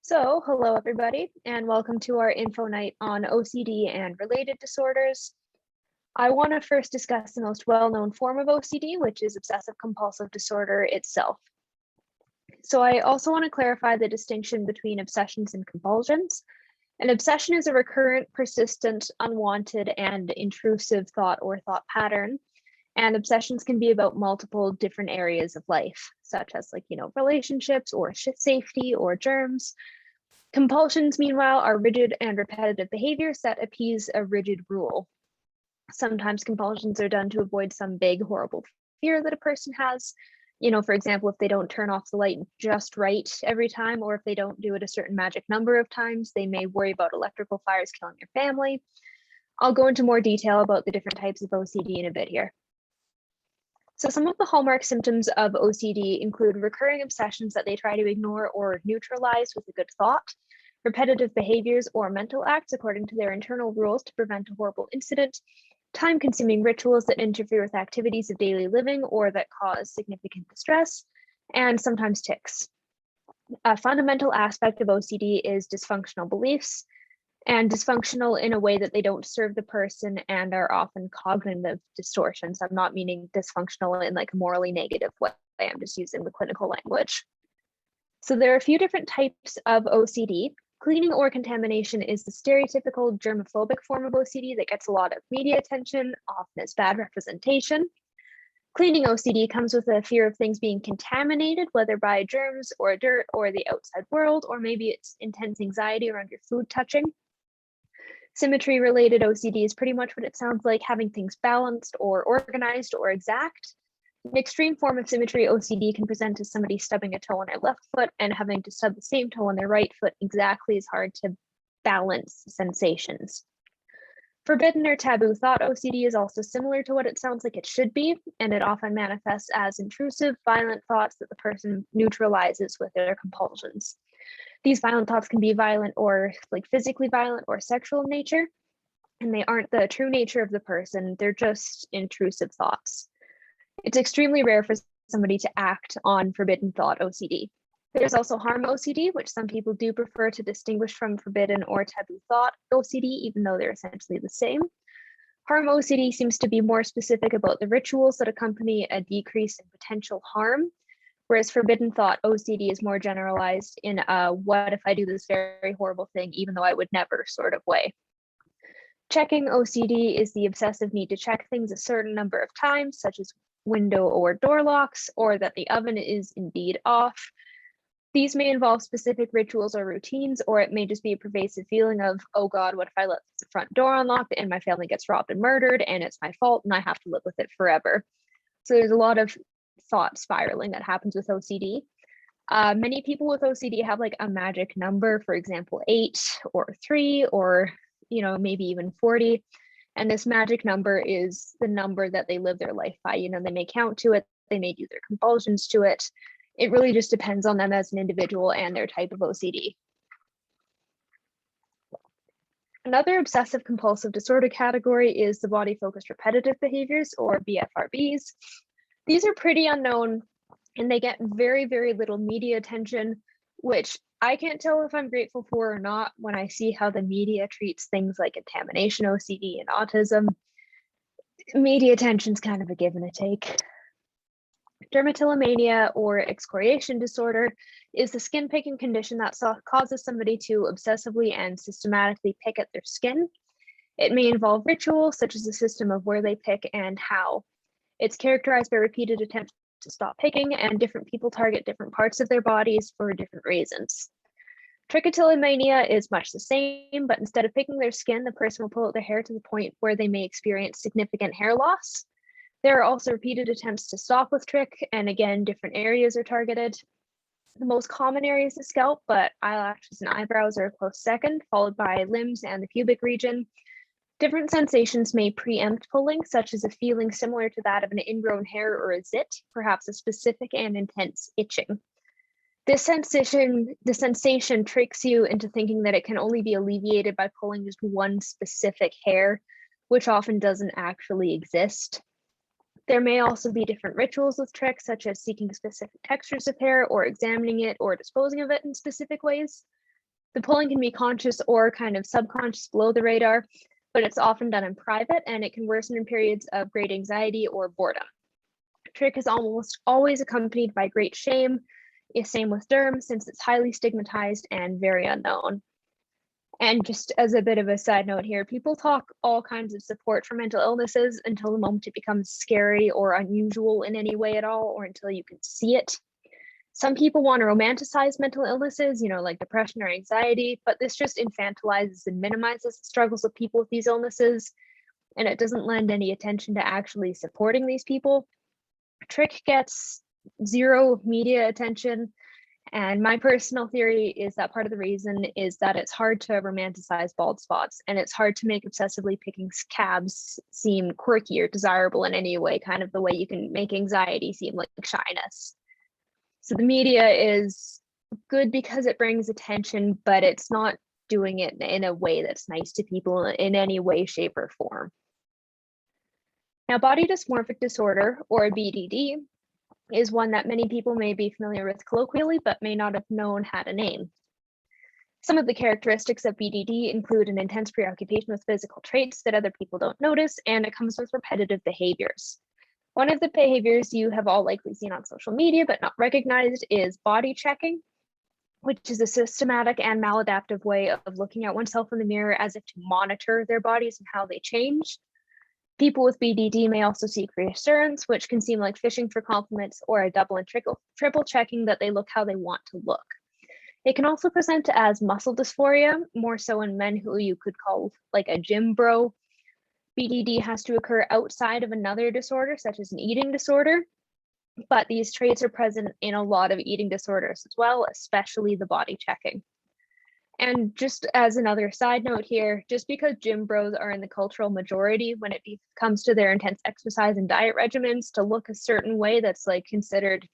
Hello everybody, and welcome to our info night on OCD and related disorders. I want to first discuss the most well-known form of OCD, which is obsessive-compulsive disorder itself. So I also want to clarify the distinction between obsessions and compulsions. An obsession is a recurrent, persistent, unwanted, and intrusive thought or thought pattern. And obsessions can be about multiple different areas of life, such as relationships or safety or germs. Compulsions, meanwhile, are rigid and repetitive behaviors that appease a rigid rule. Sometimes compulsions are done to avoid some big, horrible fear that a person has. For example, if they don't turn off the light just right every time, or if they don't do it a certain magic number of times, they may worry about electrical fires killing their family. I'll go into more detail about the different types of OCD in a bit here. So some of the hallmark symptoms of OCD include recurring obsessions that they try to ignore or neutralize with a good thought, repetitive behaviors or mental acts according to their internal rules to prevent a horrible incident, time-consuming rituals that interfere with activities of daily living or that cause significant distress, and sometimes tics. A fundamental aspect of OCD is dysfunctional beliefs, and dysfunctional in a way that they don't serve the person and are often cognitive distortions. I'm not meaning dysfunctional in like a morally negative way. I'm just using the clinical language. So there are a few different types of OCD. Cleaning or contamination is the stereotypical germophobic form of OCD that gets a lot of media attention, often as bad representation. Cleaning OCD comes with a fear of things being contaminated, whether by germs or dirt or the outside world, or maybe it's intense anxiety around your food touching. Symmetry related OCD is pretty much what it sounds like, having things balanced or organized or exact. An extreme form of symmetry OCD can present as somebody stubbing a toe on their left foot and having to stub the same toe on their right foot exactly as hard to balance sensations. Forbidden or taboo thought OCD is also similar to what it sounds like it should be, and it often manifests as intrusive, violent thoughts that the person neutralizes with their compulsions. These violent thoughts can be violent or physically violent or sexual in nature, and they aren't the true nature of the person. They're just intrusive thoughts. It's extremely rare for somebody to act on forbidden thought OCD. There's also harm OCD, which some people do prefer to distinguish from forbidden or taboo thought OCD, even though they're essentially the same. Harm OCD seems to be more specific about the rituals that accompany a decrease in potential harm, whereas forbidden thought OCD is more generalized in a what if I do this very horrible thing, even though I would never sort of way. Checking OCD is the obsessive need to check things a certain number of times, such as window or door locks, or that the oven is indeed off. These may involve specific rituals or routines, or it may just be a pervasive feeling of, oh God, what if I let the front door unlocked and my family gets robbed and murdered and it's my fault and I have to live with it forever. So there's a lot of thought spiraling that happens with OCD. Many people with OCD have like a magic number, for example, 8 or 3 or maybe even 40. And this magic number is the number that they live their life by. They may count to it, they may do their compulsions to it. It really just depends on them as an individual and their type of OCD. Another obsessive compulsive disorder category is the body focused repetitive behaviors, or Bfrbs. These are pretty unknown and they get very, very little media attention, which I can't tell if I'm grateful for or not when I see how the media treats things like contamination OCD and autism. Media attention's kind of a give and a take. Dermatillomania, or excoriation disorder, is the skin picking condition that causes somebody to obsessively and systematically pick at their skin. It may involve rituals, such as a system of where they pick and how. It's characterized by repeated attempts to stop picking, and different people target different parts of their bodies for different reasons. Trichotillomania is much the same, but instead of picking their skin, the person will pull out their hair to the point where they may experience significant hair loss. There are also repeated attempts to stop with trick, and again, different areas are targeted. The most common area is the scalp, but eyelashes and eyebrows are a close second, followed by limbs and the pubic region. Different sensations may preempt pulling, such as a feeling similar to that of an ingrown hair or a zit, perhaps a specific and intense itching. The sensation tricks you into thinking that it can only be alleviated by pulling just one specific hair, which often doesn't actually exist. There may also be different rituals with trick, such as seeking specific textures of hair or examining it or disposing of it in specific ways. The pulling can be conscious or kind of subconscious below the radar, but it's often done in private, and it can worsen in periods of great anxiety or boredom. Trich is almost always accompanied by great shame. Same with derm, since it's highly stigmatized and very unknown. And just as a bit of a side note here, people talk all kinds of support for mental illnesses until the moment it becomes scary or unusual in any way at all, or until you can see it. Some people want to romanticize mental illnesses, like depression or anxiety, but this just infantilizes and minimizes the struggles of people with these illnesses, and it doesn't lend any attention to actually supporting these people. Trich gets zero media attention, and my personal theory is that part of the reason is that it's hard to romanticize bald spots, and it's hard to make obsessively picking cabs seem quirky or desirable in any way, kind of the way you can make anxiety seem like shyness. So the media is good because it brings attention, but it's not doing it in a way that's nice to people in any way, shape, or form. Now, body dysmorphic disorder, or BDD, is one that many people may be familiar with colloquially, but may not have known had a name. Some of the characteristics of BDD include an intense preoccupation with physical traits that other people don't notice, and it comes with repetitive behaviors. One of the behaviors you have all likely seen on social media but not recognized is body checking, which is a systematic and maladaptive way of looking at oneself in the mirror as if to monitor their bodies and how they change. People with BDD may also seek reassurance, which can seem like fishing for compliments or a double and triple checking that they look how they want to look. It can also present as muscle dysphoria, more so in men who you could call like a gym bro. BDD has to occur outside of another disorder, such as an eating disorder, but these traits are present in a lot of eating disorders as well, especially the body checking. And just as another side note here, just because gym bros are in the cultural majority when it comes to their intense exercise and diet regimens to look a certain way that's like considered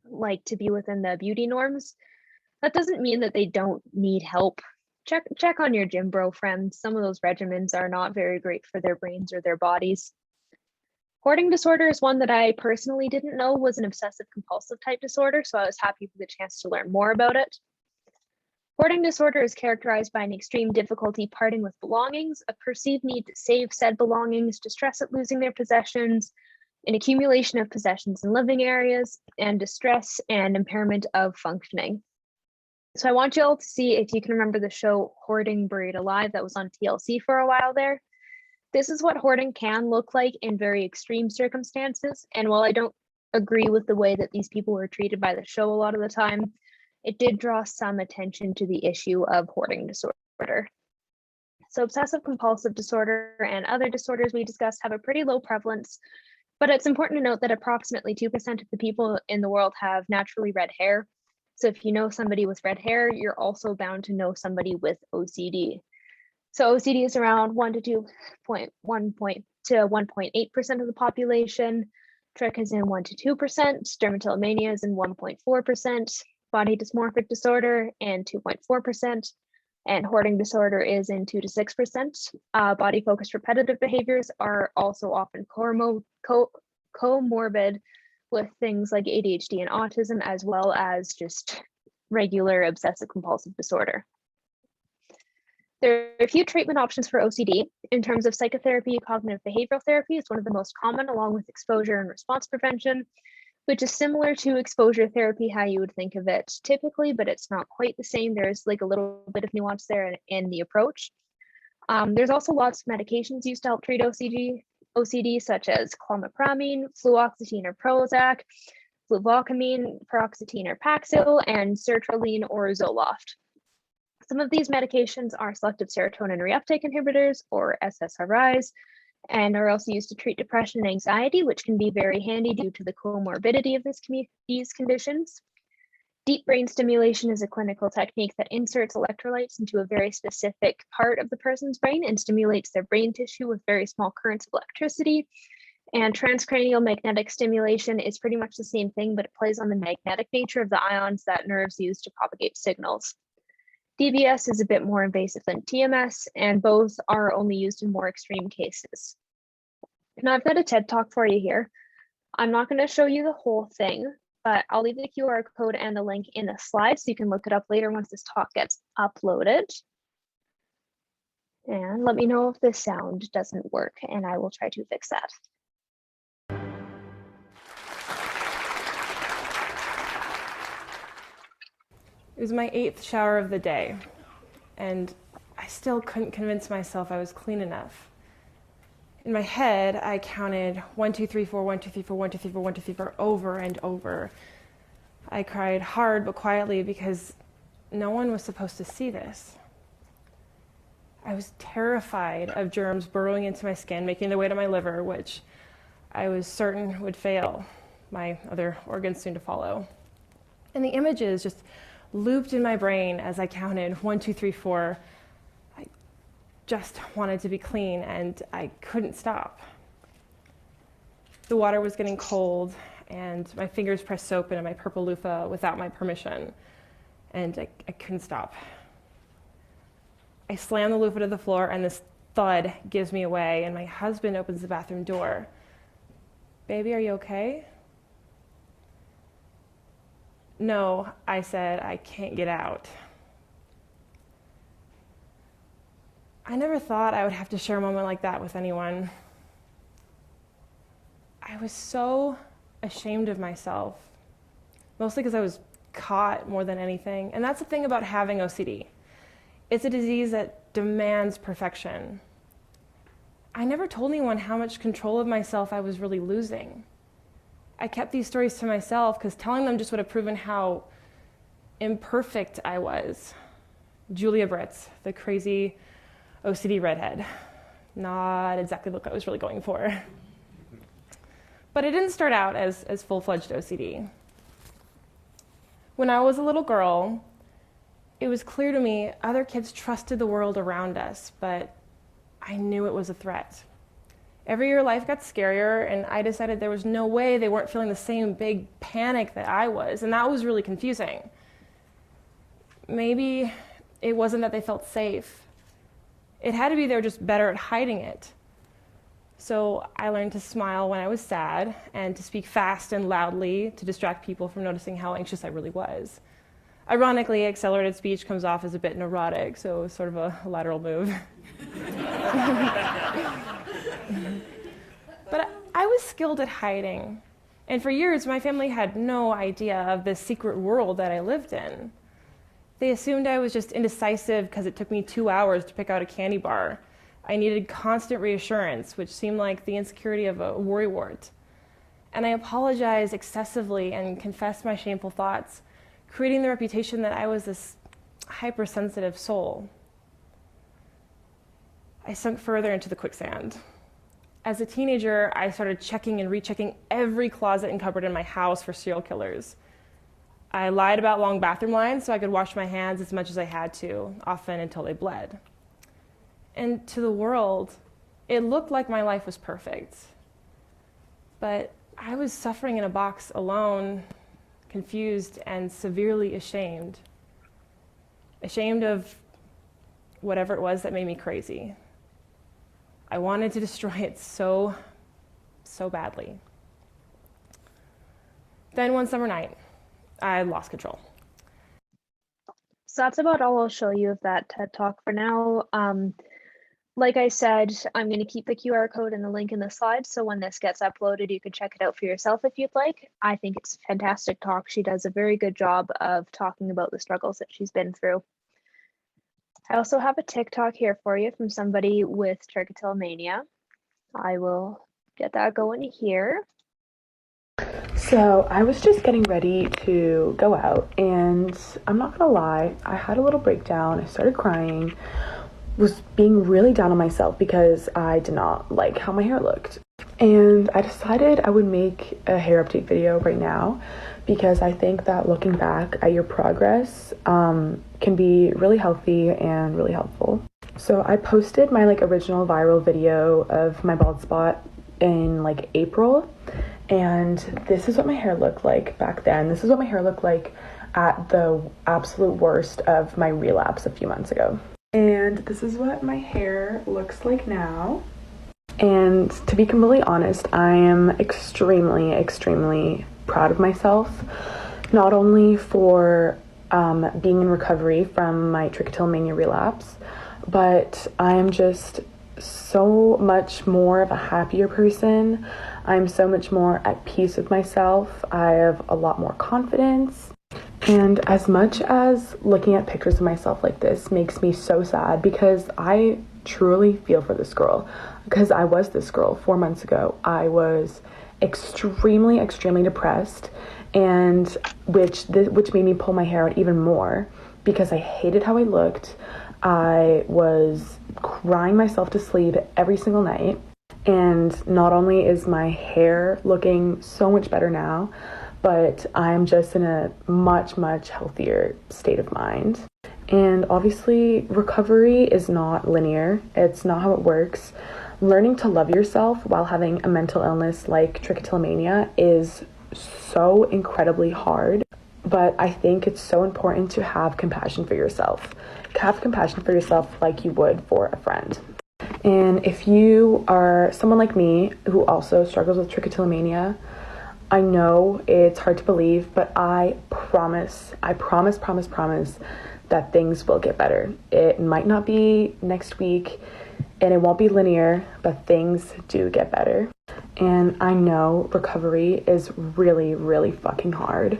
like to be within the beauty norms, that doesn't mean that they don't need help. Check on your gym bro friends. Some of those regimens are not very great for their brains or their bodies. Hoarding disorder is one that I personally didn't know was an obsessive-compulsive type disorder, so I was happy for the chance to learn more about it. Hoarding disorder is characterized by an extreme difficulty parting with belongings, a perceived need to save said belongings, distress at losing their possessions, an accumulation of possessions in living areas, and distress and impairment of functioning. So I want you all to see if you can remember the show Hoarding Buried Alive that was on TLC for a while there. This is what hoarding can look like in very extreme circumstances. And while I don't agree with the way that these people were treated by the show a lot of the time, it did draw some attention to the issue of hoarding disorder. So obsessive-compulsive disorder and other disorders we discussed have a pretty low prevalence, but it's important to note that approximately 2% of the people in the world have naturally red hair. So if you know somebody with red hair, you're also bound to know somebody with OCD. So OCD is around 1 to 1.8% of the population. Trich is in 1 to 2%. Dermatillomania is in 1.4%. Body dysmorphic disorder in 2.4%. And hoarding disorder is in 2 to 6%. Body-focused repetitive behaviors are also often comorbid with things like ADHD and autism, as well as just regular obsessive-compulsive disorder. There are a few treatment options for OCD. In terms of psychotherapy, cognitive behavioral therapy is one of the most common, along with exposure and response prevention, which is similar to exposure therapy, how you would think of it typically, but it's not quite the same. There's like a little bit of nuance there in the approach. There's also lots of medications used to help treat OCD, such as clomipramine, fluoxetine or Prozac, fluvoxamine, paroxetine or Paxil, and sertraline or Zoloft. Some of these medications are selective serotonin reuptake inhibitors, or SSRIs, and are also used to treat depression and anxiety, which can be very handy due to the comorbidity of these conditions. Deep brain stimulation is a clinical technique that inserts electrolytes into a very specific part of the person's brain and stimulates their brain tissue with very small currents of electricity. And transcranial magnetic stimulation is pretty much the same thing, but it plays on the magnetic nature of the ions that nerves use to propagate signals. DBS is a bit more invasive than TMS, and both are only used in more extreme cases. Now I've got a TED Talk for you here. I'm not going to show you the whole thing, but I'll leave the QR code and the link in the slide so you can look it up later once this talk gets uploaded. And let me know if the sound doesn't work, and I will try to fix that. It was my 8th shower of the day, and I still couldn't convince myself I was clean enough. In my head, I counted 1, 2, 3, 4, 1, 2, 3, 4, 1, 2, 3, 4, 1, 2, 3, 4 over and over. I cried hard but quietly because no one was supposed to see this. I was terrified of germs burrowing into my skin, making their way to my liver, which I was certain would fail, my other organs soon to follow. And the images just looped in my brain as I counted 1, 2, 3, 4. I just wanted to be clean, and I couldn't stop. The water was getting cold, and my fingers pressed soap into my purple loofah without my permission, and I couldn't stop. I slam the loofah to the floor, and this thud gives me away, and my husband opens the bathroom door. "Baby, are you okay?" "No," I said, "I can't get out." I never thought I would have to share a moment like that with anyone. I was so ashamed of myself, mostly because I was caught more than anything. And that's the thing about having OCD. It's a disease that demands perfection. I never told anyone how much control of myself I was really losing. I kept these stories to myself because telling them just would have proven how imperfect I was. Julia Britz, the crazy OCD redhead. Not exactly the look I was really going for. But it didn't start out as full-fledged OCD. When I was a little girl, it was clear to me other kids trusted the world around us, but I knew it was a threat. Every year life got scarier, and I decided there was no way they weren't feeling the same big panic that I was, and that was really confusing. Maybe it wasn't that they felt safe. It had to be they were just better at hiding it. So I learned to smile when I was sad and to speak fast and loudly to distract people from noticing how anxious I really was. Ironically, accelerated speech comes off as a bit neurotic, so it was sort of a lateral move. But I was skilled at hiding. And for years, my family had no idea of the secret world that I lived in. They assumed I was just indecisive because it took me 2 hours to pick out a candy bar. I needed constant reassurance, which seemed like the insecurity of a worrywart. And I apologized excessively and confessed my shameful thoughts, creating the reputation that I was this hypersensitive soul. I sunk further into the quicksand. As a teenager, I started checking and rechecking every closet and cupboard in my house for serial killers. I lied about long bathroom lines so I could wash my hands as much as I had to, often until they bled. And to the world, it looked like my life was perfect. But I was suffering in a box alone, confused, and severely ashamed. Ashamed of whatever it was that made me crazy. I wanted to destroy it so badly. Then one summer night, I lost control. So that's about all I'll show you of that TED Talk for now. Like I said, I'm going to keep the QR code and the link in the slides, so when this gets uploaded, you can check it out for yourself if you'd like. I think it's a fantastic talk. She does a very good job of talking about the struggles that she's been through. I also have a TikTok here for you from somebody with Trichotillomania. I will get that going here. So I was just getting ready to go out, and I'm not gonna lie, I had a little breakdown. I started crying, was being really down on myself because I did not like how my hair looked. And I decided I would make a hair update video right now because I think that looking back at your progress can be really healthy and really helpful. So I posted my original viral video of my bald spot in April, and this is what my hair looked like back then. This is what my hair looked like at the absolute worst of my relapse a few months ago. And this is what my hair looks like now. And to be completely honest, I am extremely proud of myself, not only for being in recovery from my trichotillomania relapse, but I am just so much more of a happier person. I'm so much more at peace with myself. I have a lot more confidence. And as much as looking at pictures of myself like this makes me so sad, because I truly feel for this girl, because I was this girl 4 months ago. I was extremely depressed, and which made me pull my hair out even more because I hated how I looked. I was crying myself to sleep every single night, and not only is my hair looking so much better now, but I'm just in a much healthier state of mind. And obviously, recovery is not linear. It's not how it works. Learning to love yourself while having a mental illness like trichotillomania is so incredibly hard, but I think it's so important to have compassion for yourself. Have compassion for yourself like you would for a friend. And if you are someone like me who also struggles with trichotillomania, I know it's hard to believe, but I promise that things will get better. It might not be next week, and it won't be linear, but things do get better. And I know recovery is really fucking hard.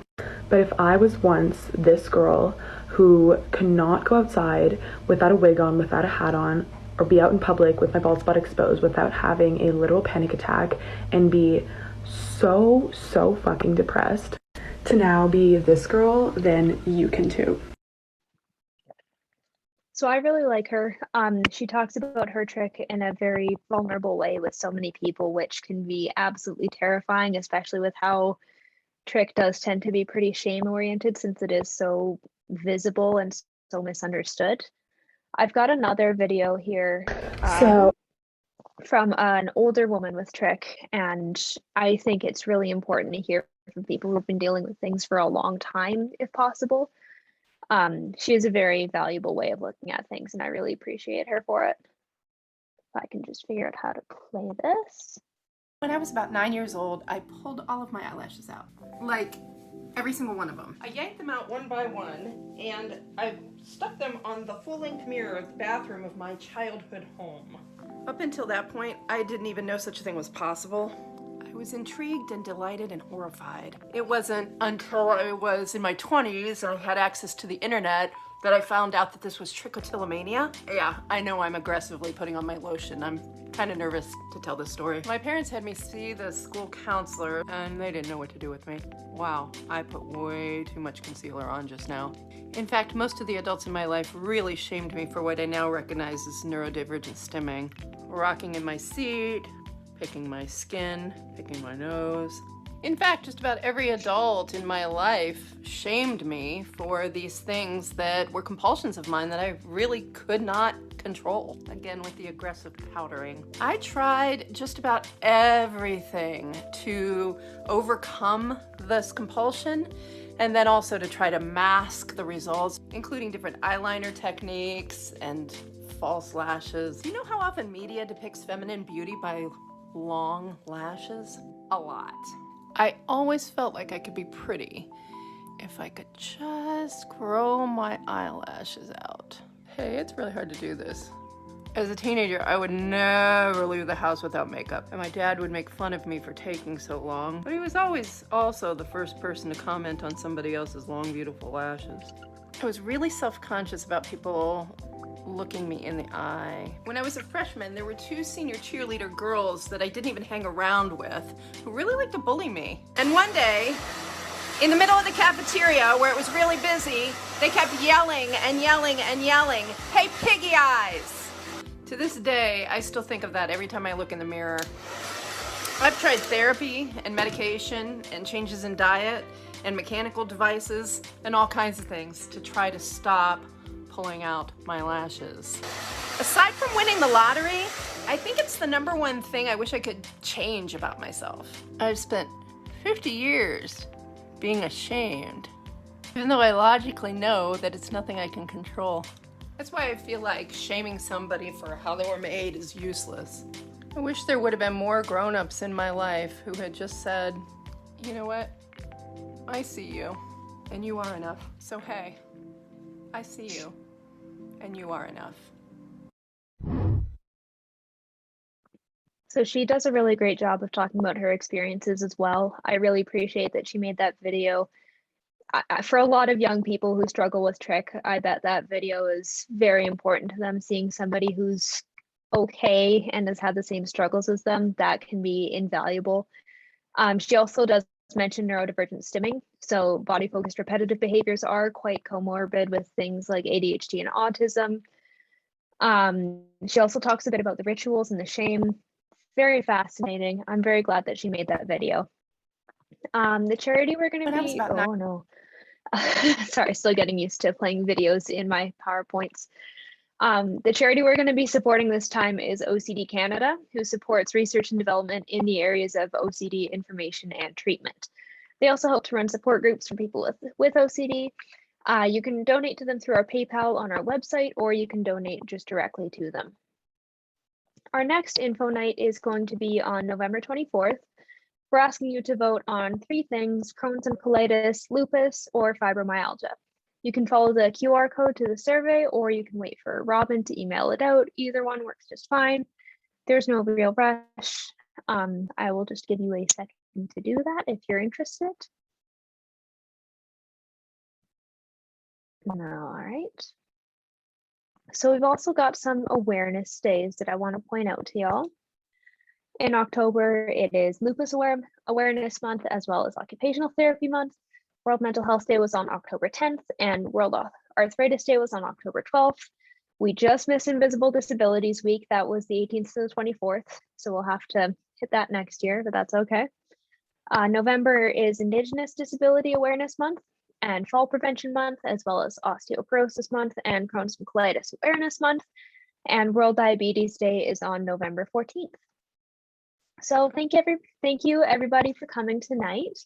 But if I was once this girl who could not go outside without a wig on, without a hat on, or be out in public with my bald spot exposed without having a literal panic attack and be so fucking depressed, to now be this girl, then you can too. So I really like her. She talks about her trick in a very vulnerable way with so many people, which can be absolutely terrifying, especially with how trick does tend to be pretty shame oriented since it is so visible and so misunderstood. I've got another video here from an older woman with trick, and I think it's really important to hear from people who've been dealing with things for a long time, if possible. She has a very valuable way of looking at things, and I really appreciate her for it. If I can just figure out how to play this. When I was about 9 years old, I pulled all of my eyelashes out. Like, every single one of them. I yanked them out one by one, and I stuck them on the full-length mirror of the bathroom of my childhood home. Up until that point, I didn't even know such a thing was possible. I was intrigued and delighted and horrified. It wasn't until I was in my 20s and I had access to the internet that I found out that this was trichotillomania. Yeah, I know I'm aggressively putting on my lotion. I'm kind of nervous to tell this story. My parents had me see the school counselor and they didn't know what to do with me. Wow, I put way too much concealer on just now. In fact, most of the adults in my life really shamed me for what I now recognize as neurodivergent stimming. Rocking in my seat, picking my skin, picking my nose. In fact, just about every adult in my life shamed me for these things that were compulsions of mine that I really could not control. Again, with the aggressive powdering. I tried just about everything to overcome this compulsion, and then also to try to mask the results, including different eyeliner techniques and false lashes. You know how often media depicts feminine beauty by long lashes? A lot. I always felt like I could be pretty if I could just grow my eyelashes out. Hey, it's really hard to do this. As a teenager, I would never leave the house without makeup, and my dad would make fun of me for taking so long, but he was always also the first person to comment on somebody else's long, beautiful lashes. I was really self-conscious about people looking me in the eye. When I was a freshman, there were 2 senior cheerleader girls that I didn't even hang around with who really liked to bully me. And one day, in the middle of the cafeteria where it was really busy, they kept yelling and yelling and yelling, "Hey, piggy eyes!" To this day, I still think of that every time I look in the mirror. I've tried therapy and medication and changes in diet and mechanical devices and all kinds of things to try to stop pulling out my lashes. Aside from winning the lottery, I think it's the #1 thing I wish I could change about myself. I've spent 50 years being ashamed, even though I logically know that it's nothing I can control. That's why I feel like shaming somebody for how they were made is useless. I wish there would have been more grown-ups in my life who had just said, you know what, I see you, and you are enough. So hey, I see you, and you are enough. So she does a really great job of talking about her experiences as well. I really appreciate that she made that video. For a lot of young people who struggle with trich, I bet that video is very important to them. Seeing somebody who's okay and has had the same struggles as them, that can be invaluable. She also does mention neurodivergent stimming. So body focused repetitive behaviors are quite comorbid with things like ADHD and autism. She also talks a bit about the rituals and the shame. Very fascinating. I'm very glad that she made that video. The charity we're going to be, oh no, sorry, still getting used to playing videos in my PowerPoints. The charity we're going to be supporting this time is OCD Canada, who supports research and development in the areas of OCD information and treatment. They also help to run support groups for people with OCD. You can donate to them through our PayPal on our website, or you can donate just directly to them. Our next info night is going to be on November 24th. We're asking you to vote on 3 things: Crohn's and colitis, lupus, or fibromyalgia. You can follow the QR code to the survey, or you can wait for Robin to email it out. Either one works just fine. There's no real rush. I will just give you a second to do that if you're interested. All right. So we've also got some awareness days that I want to point out to y'all. In October, it is Lupus Awareness Month, as well as Occupational Therapy Month. World Mental Health Day was on October 10th, and World Arthritis Day was on October 12th. We just missed Invisible Disabilities Week. That was the 18th to the 24th, so we'll have to hit that next year, but that's okay. November is Indigenous Disability Awareness Month and Fall Prevention Month, as well as Osteoporosis Month and Crohn's and Colitis Awareness Month. And World Diabetes Day is on November 14th. So thank you everybody for coming tonight.